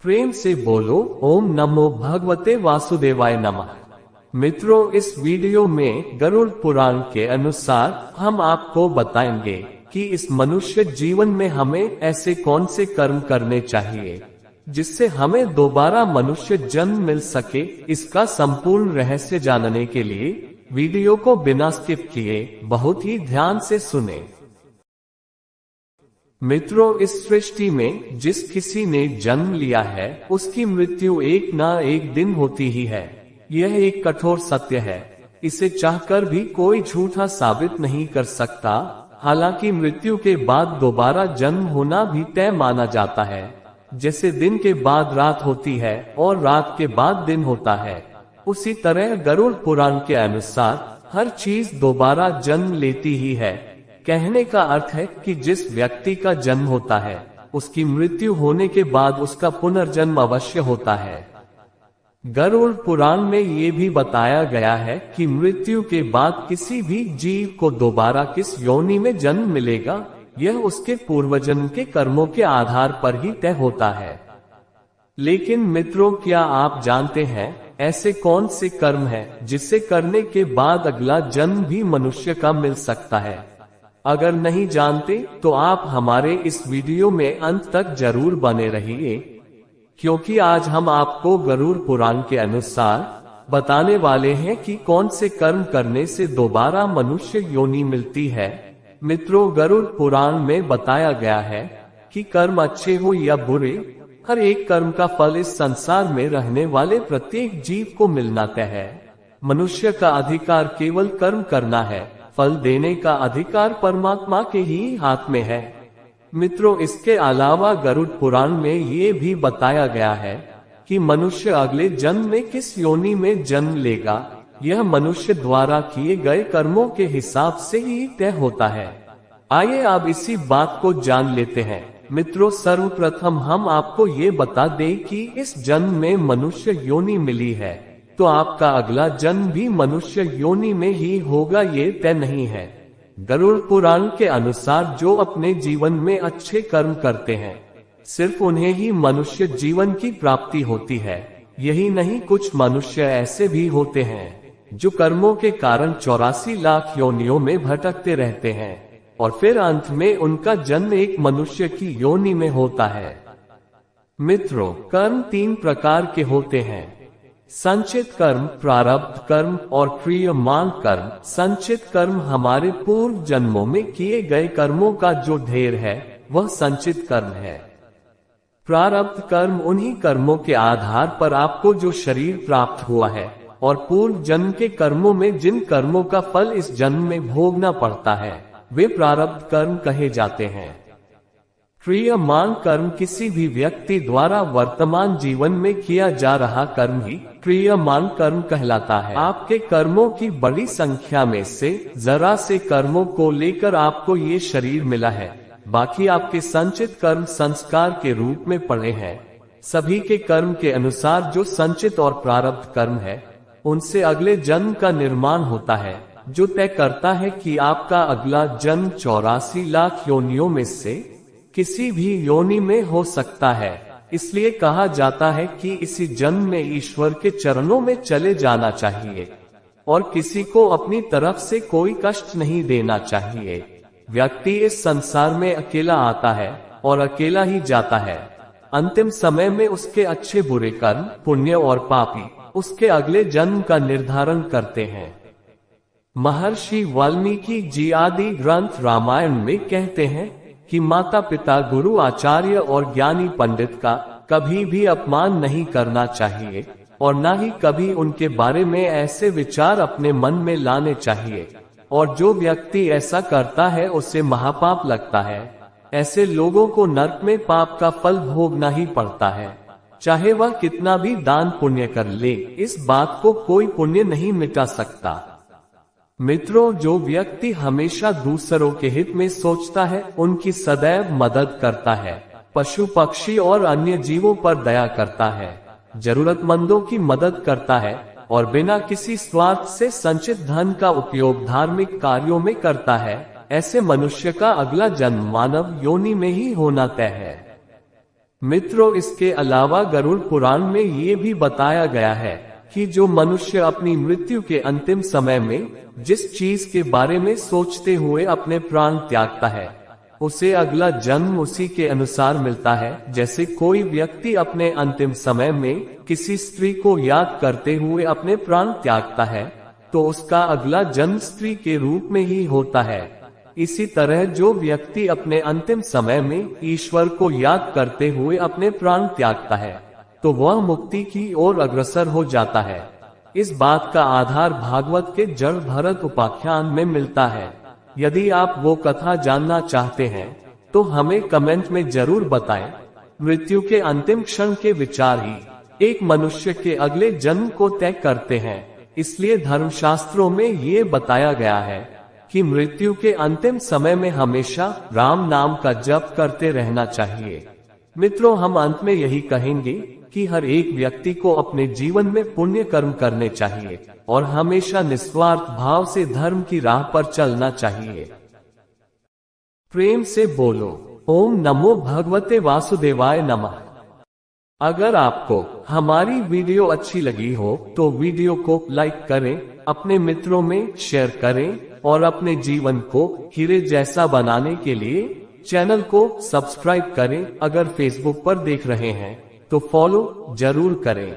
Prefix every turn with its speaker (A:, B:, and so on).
A: प्रेम से बोलो ओम नमो भगवते वासुदेवाय नमः। मित्रों, इस वीडियो में गरुड़ पुराण के अनुसार हम आपको बताएंगे कि इस मनुष्य जीवन में हमें ऐसे कौन से कर्म करने चाहिए जिससे हमें दोबारा मनुष्य जन्म मिल सके। इसका संपूर्ण रहस्य जानने के लिए वीडियो को बिना स्किप किए बहुत ही ध्यान से सुने। मित्रों, इस सृष्टि में जिस किसी ने जन्म लिया है उसकी मृत्यु एक ना एक दिन होती ही है। यह एक कठोर सत्य है, इसे चाहकर भी कोई झूठा साबित नहीं कर सकता। हालांकि मृत्यु के बाद दोबारा जन्म होना भी तय माना जाता है। जैसे दिन के बाद रात होती है और रात के बाद दिन होता है, उसी तरह गरुड़ पुराण के अनुसार हर चीज दोबारा जन्म लेती ही है। कहने का अर्थ है कि जिस व्यक्ति का जन्म होता है उसकी मृत्यु होने के बाद उसका पुनर्जन्म अवश्य होता है। गरुड़ पुराण में ये भी बताया गया है कि मृत्यु के बाद किसी भी जीव को दोबारा किस योनि में जन्म मिलेगा, यह उसके पूर्वजन्म के कर्मों के आधार पर ही तय होता है। लेकिन मित्रों, क्या आप जानते हैं ऐसे कौन से कर्म हैं जिसे करने के बाद अगला जन्म भी मनुष्य का मिल सकता है? अगर नहीं जानते तो आप हमारे इस वीडियो में अंत तक जरूर बने रहिए, क्योंकि आज हम आपको गरुड़ पुराण के अनुसार बताने वाले हैं कि कौन से कर्म करने से दोबारा मनुष्य योनि मिलती है। मित्रों, गरुड़ पुराण में बताया गया है कि कर्म अच्छे हो या बुरे, हर एक कर्म का फल इस संसार में रहने वाले प्रत्येक जीव को मिलना तय है। मनुष्य का अधिकार केवल कर्म करना है, फल देने का अधिकार परमात्मा के ही हाथ में है। मित्रों, इसके अलावा गरुड़ पुराण में ये भी बताया गया है कि मनुष्य अगले जन्म में किस योनि में जन्म लेगा, यह मनुष्य द्वारा किए गए कर्मों के हिसाब से ही तय होता है। आइए अब इसी बात को जान लेते हैं। मित्रों, सर्वप्रथम हम आपको ये बता दें कि इस जन्म में मनुष्य योनि मिली है तो आपका अगला जन्म भी मनुष्य योनि में ही होगा, ये तय नहीं है। गरुड़ पुराण के अनुसार जो अपने जीवन में अच्छे कर्म करते हैं सिर्फ उन्हें ही मनुष्य जीवन की प्राप्ति होती है। यही नहीं, कुछ मनुष्य ऐसे भी होते हैं जो कर्मों के कारण 84 लाख योनियों में भटकते रहते हैं और फिर अंत में उनका जन्म एक मनुष्य की योनि में होता है। मित्रों, कर्म 3 प्रकार के होते हैं: संचित कर्म, प्रारब्ध कर्म और क्रियमाण कर्म। संचित कर्म हमारे पूर्व जन्मों में किए गए कर्मों का जो ढेर है वह संचित कर्म है। प्रारब्ध कर्म उन्हीं कर्मों के आधार पर आपको जो शरीर प्राप्त हुआ है और पूर्व जन्म के कर्मों में जिन कर्मों का फल इस जन्म में भोगना पड़ता है वे प्रारब्ध कर्म कहे जाते हैं। क्रियमाण कर्म किसी भी व्यक्ति द्वारा वर्तमान जीवन में किया जा रहा कर्म ही क्रियमाण कर्म कहलाता है। आपके कर्मों की बड़ी संख्या में से जरा से कर्मों को लेकर आपको ये शरीर मिला है, बाकी आपके संचित कर्म संस्कार के रूप में पड़े हैं। सभी के कर्म के अनुसार जो संचित और प्रारब्ध कर्म है उनसे अगले जन्म का निर्माण होता है, जो तय करता है कि आपका अगला जन्म 84 लाख योनियों में से किसी भी योनि में हो सकता है। इसलिए कहा जाता है कि इसी जन्म में ईश्वर के चरणों में चले जाना चाहिए और किसी को अपनी तरफ से कोई कष्ट नहीं देना चाहिए। व्यक्ति इस संसार में अकेला आता है और अकेला ही जाता है। अंतिम समय में उसके अच्छे बुरे कर्म, पुण्य और पापी उसके अगले जन्म का निर्धारण करते हैं। महर्षि वाल्मीकि जी आदि ग्रंथ रामायण में कहते हैं कि माता पिता, गुरु, आचार्य और ज्ञानी पंडित का कभी भी अपमान नहीं करना चाहिए और न ही कभी उनके बारे में ऐसे विचार अपने मन में लाने चाहिए, और जो व्यक्ति ऐसा करता है उसे महापाप लगता है। ऐसे लोगों को नरक में पाप का फल भोगना ही पड़ता है, चाहे वह कितना भी दान पुण्य कर ले। इस बात को कोई पुण्य नहीं मिटा सकता। मित्रों, जो व्यक्ति हमेशा दूसरों के हित में सोचता है, उनकी सदैव मदद करता है, पशु पक्षी और अन्य जीवों पर दया करता है, जरूरतमंदों की मदद करता है और बिना किसी स्वार्थ से संचित धन का उपयोग धार्मिक कार्यों में करता है, ऐसे मनुष्य का अगला जन्म मानव योनि में ही होना तय है। मित्रों, इसके अलावा गरुड़ पुराण में ये भी बताया गया है कि जो मनुष्य अपनी मृत्यु के अंतिम समय में जिस चीज के बारे में सोचते हुए अपने प्राण त्यागता है, उसे अगला जन्म उसी के अनुसार मिलता है। जैसे कोई व्यक्ति अपने अंतिम समय में किसी स्त्री को याद करते हुए अपने प्राण त्यागता है, तो उसका अगला जन्म स्त्री के रूप में ही होता है। इसी तरह जो व्यक्ति अपने अंतिम समय में ईश्वर को याद करते हुए अपने प्राण त्यागता है, तो वह मुक्ति की ओर अग्रसर हो जाता है। इस बात का आधार भागवत के जड़ भरत उपाख्यान में मिलता है। यदि आप वो कथा जानना चाहते हैं तो हमें कमेंट में जरूर बताएं। मृत्यु के अंतिम क्षण के विचार ही एक मनुष्य के अगले जन्म को तय करते हैं। इसलिए धर्मशास्त्रों में ये बताया गया है कि मृत्यु के अंतिम समय में हमेशा राम नाम का जप करते रहना चाहिए। मित्रों, हम अंत में यही कहेंगे कि हर एक व्यक्ति को अपने जीवन में पुण्य कर्म करने चाहिए और हमेशा निस्वार्थ भाव से धर्म की राह पर चलना चाहिए। प्रेम से बोलो ओम नमो भगवते वासुदेवाय नमः। अगर आपको हमारी वीडियो अच्छी लगी हो तो वीडियो को लाइक करें, अपने मित्रों में शेयर करें और अपने जीवन को हीरे जैसा बनाने के लिए चैनल को सब्सक्राइब करें। अगर फेसबुक पर देख रहे हैं तो फॉलो जरूर करें।